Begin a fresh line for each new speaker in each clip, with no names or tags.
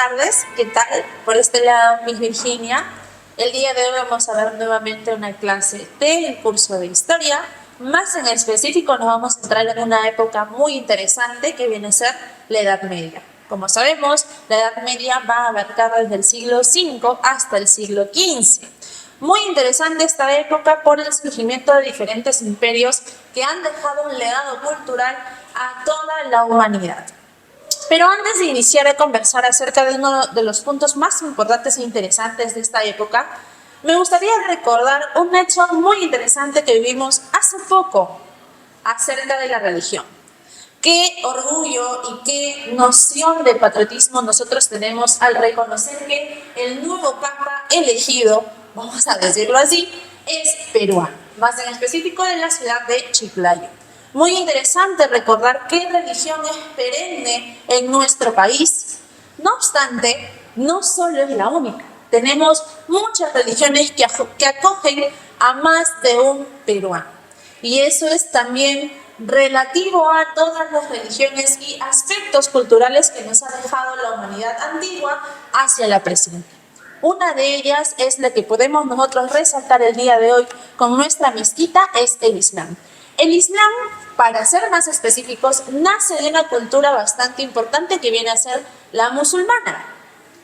tardes, ¿qué tal? Por este lado, Miss Virginia. El día de hoy vamos a ver nuevamente una clase del curso de Historia. Más en específico nos vamos a entrar en una época muy interesante que viene a ser la Edad Media. Como sabemos, la Edad Media va a abarcar desde el siglo V hasta el siglo XV. Muy interesante esta época por el surgimiento de diferentes imperios que han dejado un legado cultural a toda la humanidad. Pero antes de iniciar a conversar acerca de uno de los puntos más importantes e interesantes de esta época, me gustaría recordar un hecho muy interesante que vivimos hace poco acerca de la religión. Qué orgullo y qué noción de patriotismo nosotros tenemos al reconocer que el nuevo papa elegido, vamos a decirlo así, es peruano, más en específico de la ciudad de Chiclayo. Muy interesante recordar qué religión es perenne en nuestro país. No obstante, no solo es la única. Tenemos muchas religiones que acogen a más de un peruano. Y eso es también relativo a todas las religiones y aspectos culturales que nos ha dejado la humanidad antigua hacia la presente. Una de ellas es la que podemos nosotros resaltar el día de hoy con nuestra mezquita, es el Islam. El Islam, para ser más específicos, nace de una cultura bastante importante que viene a ser la musulmana.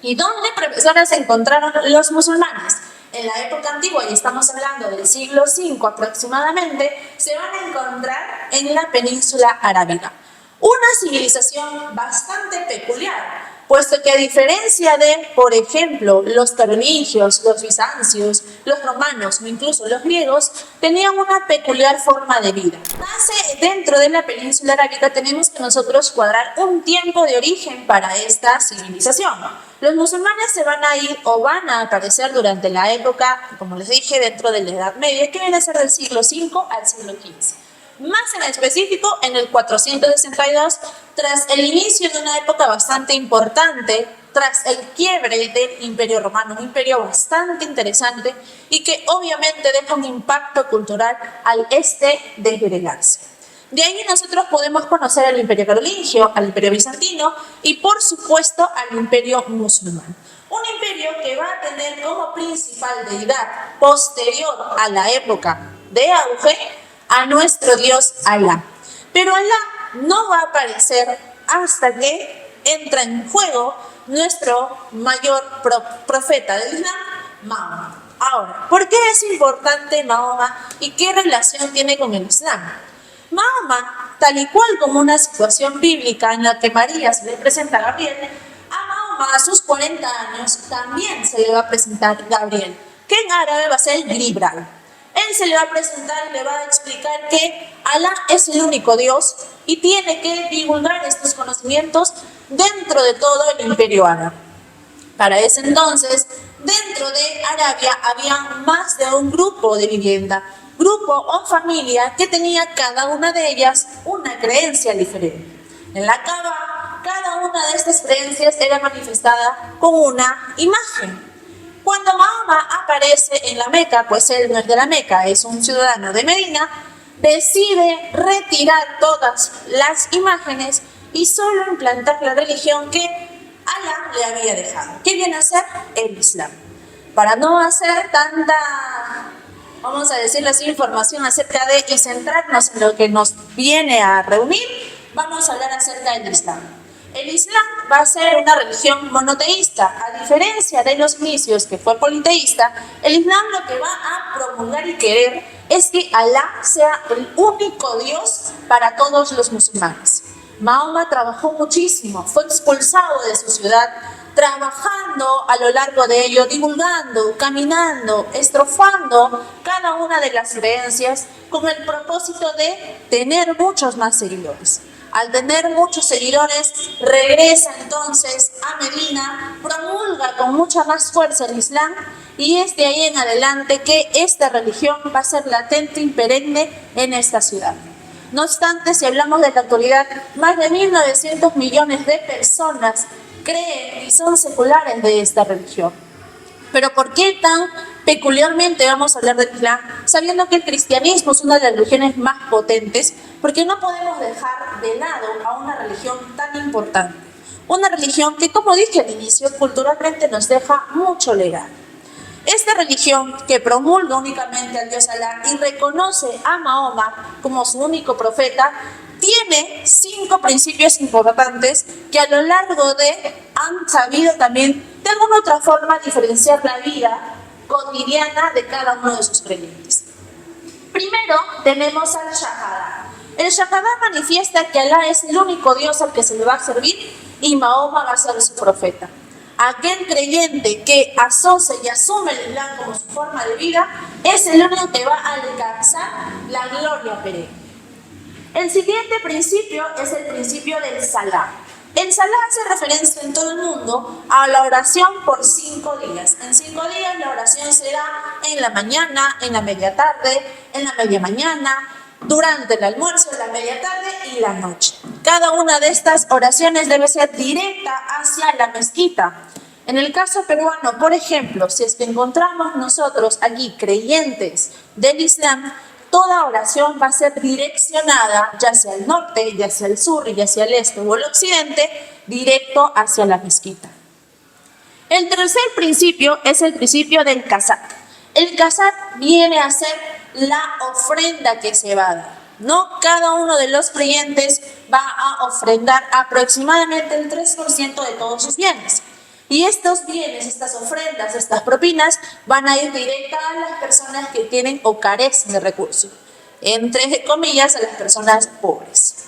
¿Y dónde, profesora, se encontraron los musulmanes? En la época antigua, y estamos hablando del siglo V aproximadamente, se van a encontrar en la península arábiga. Una civilización bastante peculiar, puesto que a diferencia de, por ejemplo, los carolingios, los bizancios, los romanos o incluso los griegos, tenían una peculiar forma de vida. Nace dentro de la península arábiga, tenemos que nosotros cuadrar un tiempo de origen para esta civilización. Los musulmanes se van a ir o van a aparecer durante la época, como les dije, dentro de la Edad Media, que viene a ser del siglo V al siglo XV. Más en específico, en el 462, tras el inicio de una época bastante importante, tras el quiebre del Imperio Romano, un imperio bastante interesante y que obviamente deja un impacto cultural al desgregarse. De ahí nosotros podemos conocer al Imperio Carolingio, al Imperio Bizantino y por supuesto al Imperio Musulmán. Un imperio que va a tener como principal deidad posterior a la época de auge a nuestro Dios Alá. Pero Alá no va a aparecer hasta que entra en juego nuestro mayor profeta del Islam, Mahoma. Ahora, ¿por qué es importante Mahoma y qué relación tiene con el Islam? Mahoma, tal y cual como una situación bíblica en la que María se le presenta a Gabriel, a Mahoma a sus 40 años también se le va a presentar Gabriel, que en árabe va a ser Gibril. Él se le va a presentar y le va a explicar que Alá es el único Dios y tiene que divulgar estos conocimientos dentro de todo el imperio árabe. Para ese entonces, dentro de Arabia había más de un grupo de vivienda, grupo o familia que tenía cada una de ellas una creencia diferente. En la Kaaba, cada una de estas creencias era manifestada con una imagen. Cuando Mahoma aparece en la Meca, pues él no es de la Meca, es un ciudadano de Medina, decide retirar todas las imágenes y solo implantar la religión que Alá le había dejado. ¿Qué viene a ser? El Islam. Para no hacer tanta, vamos a decirlo así, información acerca de y centrarnos en lo que nos viene a reunir, vamos a hablar acerca del Islam. El Islam va a ser una religión monoteísta. A diferencia de los inicios que fue politeísta, el Islam lo que va a promulgar y querer es que Alá sea el único Dios para todos los musulmanes. Mahoma trabajó muchísimo, fue expulsado de su ciudad, trabajando a lo largo de ello, divulgando, caminando, estrofando cada una de las creencias con el propósito de tener muchos más seguidores. Al tener muchos seguidores, regresa entonces a Medina, promulga con mucha más fuerza el Islam y es de ahí en adelante que esta religión va a ser latente y perenne en esta ciudad. No obstante, si hablamos de la actualidad, más de 1.900 millones de personas creen y son seculares de esta religión. Pero ¿por qué tan peculiarmente vamos a hablar del Islam, sabiendo que el cristianismo es una de las religiones más potentes? Porque no podemos dejar de lado a una religión tan importante. Una religión que, como dije al inicio, culturalmente nos deja mucho legado. Esta religión, que promulga únicamente al Dios Alá y reconoce a Mahoma como su único profeta, tiene 5 principios importantes que a lo largo han sabido también de alguna u otra forma diferenciar la vida cotidiana de cada uno de sus creyentes. Primero tenemos al Shahada. El Shahada manifiesta que Alá es el único Dios al que se le va a servir y Mahoma va a ser su profeta. Aquel creyente que asocia y asume el Islam como su forma de vida es el único que va a alcanzar la gloria perenne. El siguiente principio es el principio del Salah. El Salah hace referencia en todo el mundo a la oración por 5 días. En 5 días la oración será en la mañana, en la media tarde, en la media mañana, durante el almuerzo, en la media tarde y la noche. Cada una de estas oraciones debe ser directa hacia la mezquita. En el caso peruano, por ejemplo, si es que encontramos nosotros aquí creyentes del Islam, toda oración va a ser direccionada ya hacia el norte, ya hacia el sur, ya hacia el este o el occidente, directo hacia la mezquita. El tercer principio es el principio del qasat. El qasat viene a ser la ofrenda que se va a dar. No cada uno de los creyentes va a ofrendar aproximadamente el 3% de todos sus bienes. Y estos bienes, estas ofrendas, estas propinas van a ir directas a las personas que tienen o carecen de recursos, entre comillas a las personas pobres.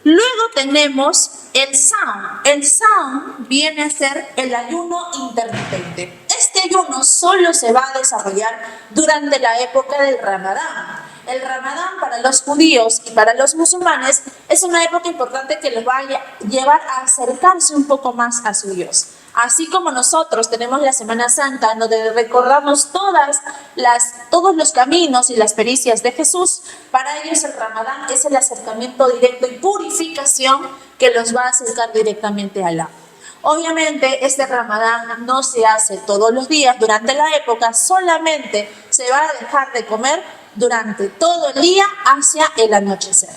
Luego tenemos el Saum. El Saum viene a ser el ayuno intermitente. Este ayuno solo se va a desarrollar durante la época del Ramadán. El Ramadán para los judíos y para los musulmanes es una época importante que les va a llevar a acercarse un poco más a su Dios. Así como nosotros tenemos la Semana Santa, donde recordamos todos los caminos y las pericias de Jesús, para ellos el Ramadán es el acercamiento directo y purificación que los va a acercar directamente a Alá. Obviamente este Ramadán no se hace todos los días durante la época, solamente se va a dejar de comer durante todo el día hacia el anochecer.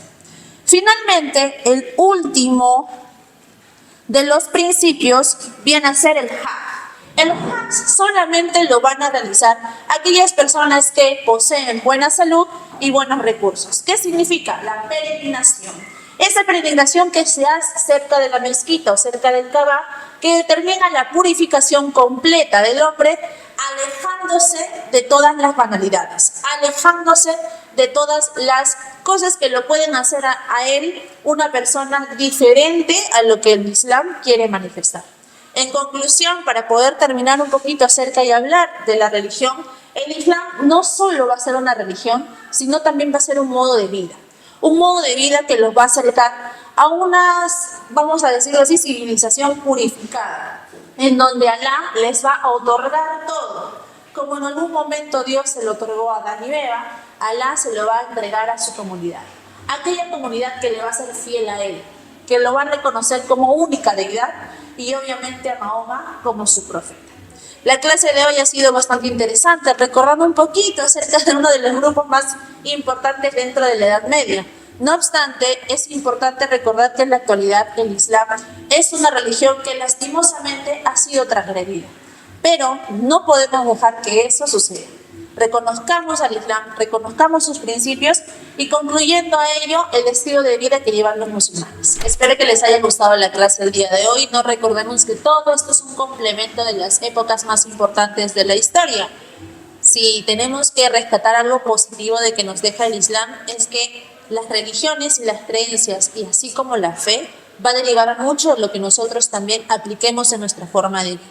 Finalmente, el último de los principios viene a ser el Hajj. El Hajj solamente lo van a realizar aquellas personas que poseen buena salud y buenos recursos. ¿Qué significa? La peregrinación. Esa peregrinación que se hace cerca de la mezquita o cerca del Kaaba, que determina la purificación completa del hombre, alejándose de todas las banalidades, alejándose de todas las cosas que lo pueden hacer a él una persona diferente a lo que el Islam quiere manifestar. En conclusión, para poder terminar un poquito acerca y hablar de la religión, el Islam no solo va a ser una religión, sino también va a ser un modo de vida. Un modo de vida que los va a acercar a vamos a decirlo así, civilización purificada, en donde Alá les va a otorgar todo. Como en algún momento Dios se lo otorgó a Adán y Eva, Alá se lo va a entregar a su comunidad. Aquella comunidad que le va a ser fiel a él, que lo va a reconocer como única deidad y obviamente a Mahoma como su profeta. La clase de hoy ha sido bastante interesante, recordando un poquito acerca de uno de los grupos más importantes dentro de la Edad Media. No obstante, es importante recordar que en la actualidad el Islam es una religión que lastimosamente ha sido transgredida. Pero no podemos dejar que eso suceda. Reconozcamos al Islam, reconozcamos sus principios y concluyendo a ello el estilo de vida que llevan los musulmanes. Espero que les haya gustado la clase del día de hoy. No recordemos que todo esto es un complemento de las épocas más importantes de la historia. Si tenemos que rescatar algo positivo de que nos deja el Islam es que las religiones y las creencias y así como la fe va a derivar mucho de lo que nosotros también apliquemos en nuestra forma de vida.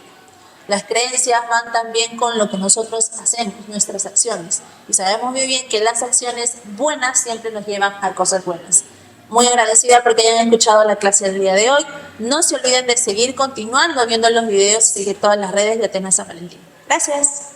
Las creencias van también con lo que nosotros hacemos, nuestras acciones. Y sabemos muy bien que las acciones buenas siempre nos llevan a cosas buenas. Muy agradecida porque hayan escuchado la clase del día de hoy. No se olviden de seguir continuando viendo los videos y seguir todas las redes de Atenas San Valentín. Gracias.